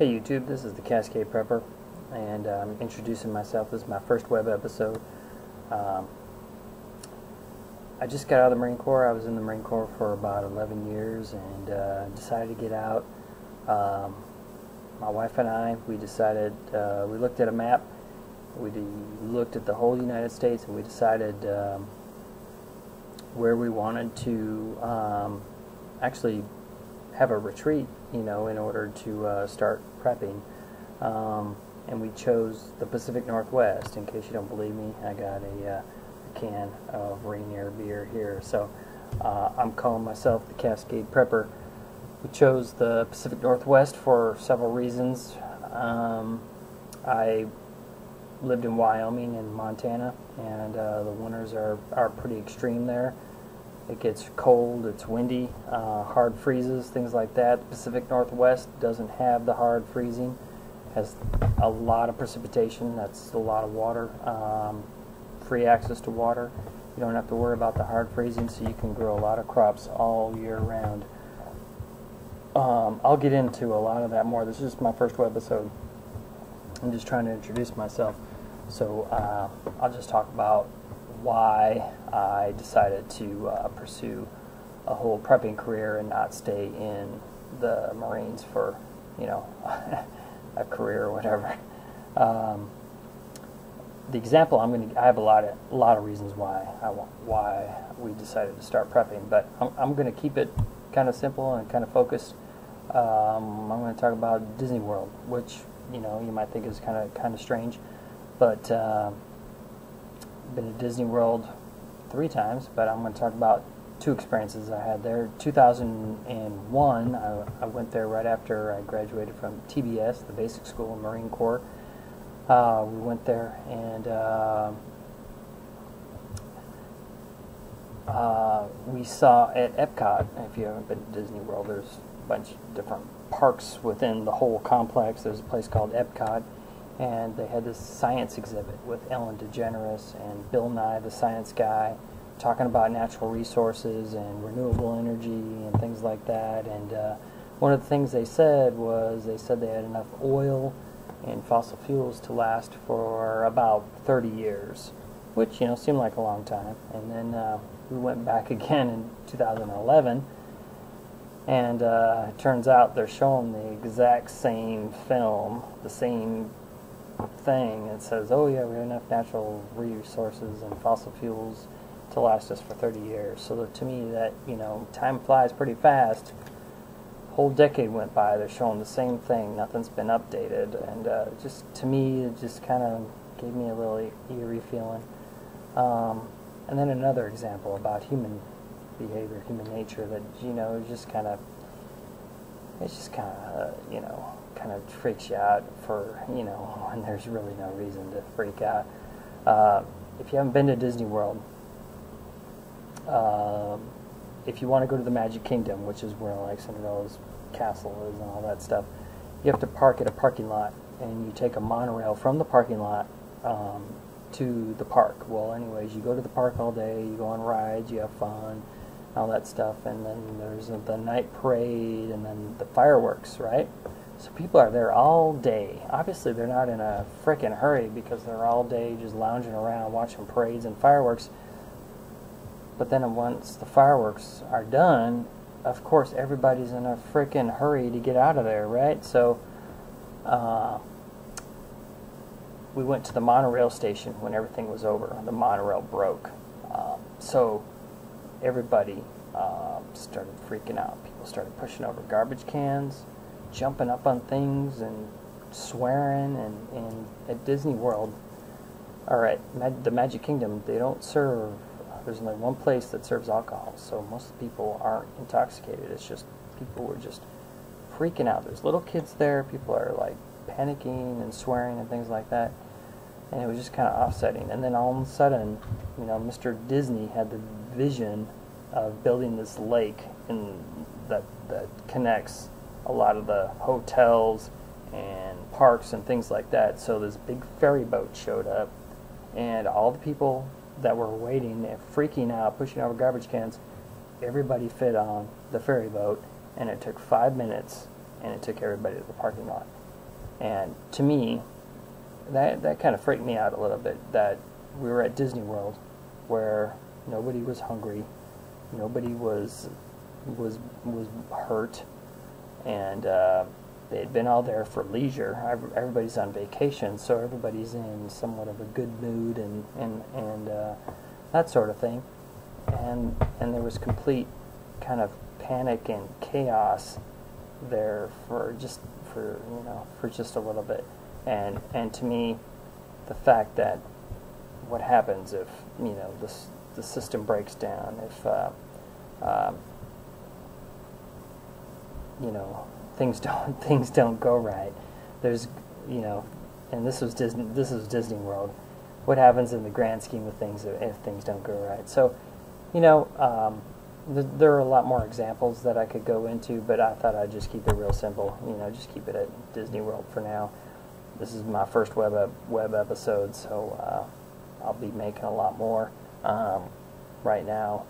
Hey YouTube, this is the Cascade Prepper, and I'm introducing myself. This is my first web episode. I just got out of the Marine Corps. I was in the Marine Corps for about 11 years and decided to get out. My wife and I, we decided, we looked at a map, we looked at the whole United States, and we decided where we wanted to actually have a retreat, in order to start prepping. And we chose the Pacific Northwest. In case you don't believe me, I got a can of Rainier beer here. So I'm calling myself the Cascade Prepper. We chose the Pacific Northwest for several reasons. I lived in Wyoming and Montana, and the winters are pretty extreme there. It gets cold, it's windy, hard freezes, things like that. The Pacific Northwest doesn't have the hard freezing. It has a lot of precipitation, that's a lot of water, free access to water. You don't have to worry about the hard freezing, so you can grow a lot of crops all year round. I'll get into a lot of that more. This is my first webisode. I'm just trying to introduce myself. So I'll just talk about why I decided to pursue a whole prepping career and not stay in the Marines for, a career or whatever. The example I have a lot of reasons why we decided to start prepping, but I'm going to keep it kind of simple and kind of focused. I'm going to talk about Disney World, which you might think is kind of strange, but been to Disney World 3 times, but I'm going to talk about 2 experiences I had there. 2001, I went there right after I graduated from TBS, the Basic School of Marine Corps. We went there, and we saw at Epcot. If you haven't been to Disney World, there's a bunch of different parks within the whole complex. There's a place called Epcot, and they had this science exhibit with Ellen DeGeneres and Bill Nye, the science guy, talking about natural resources and renewable energy and things like that. And one of the things they said was they had enough oil and fossil fuels to last for about 30 years, which seemed like a long time. And then we went back again in 2011, and it turns out they're showing the exact same film, the same thing. It says, oh yeah, we have enough natural resources and fossil fuels to last us for 30 years. So to me, that time flies pretty fast. Whole decade went by, they're showing the same thing, nothing's been updated, and just to me, it just kind of gave me a little eerie feeling. And then another example about human behavior, human nature, that it just kind of freaks you out for when there's really no reason to freak out. If you haven't been to Disney World, if you want to go to the Magic Kingdom, which is where like Cinderella's castle is and all that stuff, you have to park at a parking lot, and you take a monorail from the parking lot to the park. Well, anyways, you go to the park all day, you go on rides, you have fun, all that stuff, and then there's the night parade, and then the fireworks, right? So people are there all day. Obviously, they're not in a frickin' hurry because they're all day just lounging around watching parades and fireworks. But then once the fireworks are done, of course, everybody's in a frickin' hurry to get out of there, right? So we went to the monorail station when everything was over. The monorail broke. So everybody started freaking out. People started pushing over garbage cans, jumping up on things, and swearing. And at Disney World, or at the Magic Kingdom, they don't serve. There's only one place that serves alcohol, so most people aren't intoxicated. It's just people were just freaking out. There's little kids there. People are like panicking and swearing and things like that, and it was just kind of offsetting. And then all of a sudden, Mr. Disney had the vision of building this lake that connects a lot of the hotels and parks and things like that. So this big ferry boat showed up, and all the people that were waiting and freaking out, pushing over garbage cans, everybody fit on the ferry boat, and it took 5 minutes, and it took everybody to the parking lot. And to me, that kind of freaked me out a little bit, that we were at Disney World where nobody was hungry, nobody was hurt, and they had been all there for leisure. Everybody's on vacation, so everybody's in somewhat of a good mood and that sort of thing. And there was complete kind of panic and chaos there for just a little bit. And to me, the fact that what happens if the system breaks down, if things don't go right. There's and this was Disney World. What happens in the grand scheme of things if things don't go right? So, there are a lot more examples that I could go into, but I thought I'd just keep it real simple. Just keep it at Disney World for now. This is my first web episode, so I'll be making a lot more. Right now,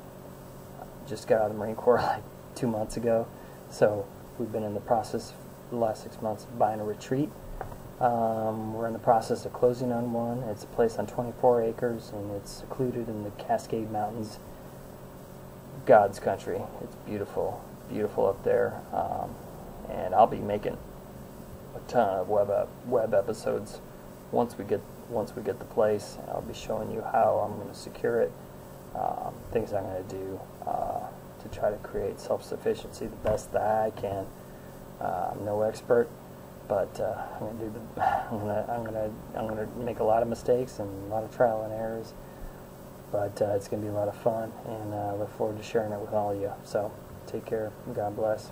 just got out of the Marine Corps like 2 months ago, so we've been in the process the last 6 months of buying a retreat. We're in the process of closing on one. It's a place on 24 acres, and it's secluded in the Cascade Mountains, God's country. It's beautiful, beautiful up there, and I'll be making a ton of web episodes once we get the place. I'll be showing you how I'm going to secure it, things I'm going to do to try to create self-sufficiency the best that I can. I'm no expert, but I'm gonna make a lot of mistakes and a lot of trial and errors. But it's gonna be a lot of fun, and I look forward to sharing it with all of you. So take care. God bless.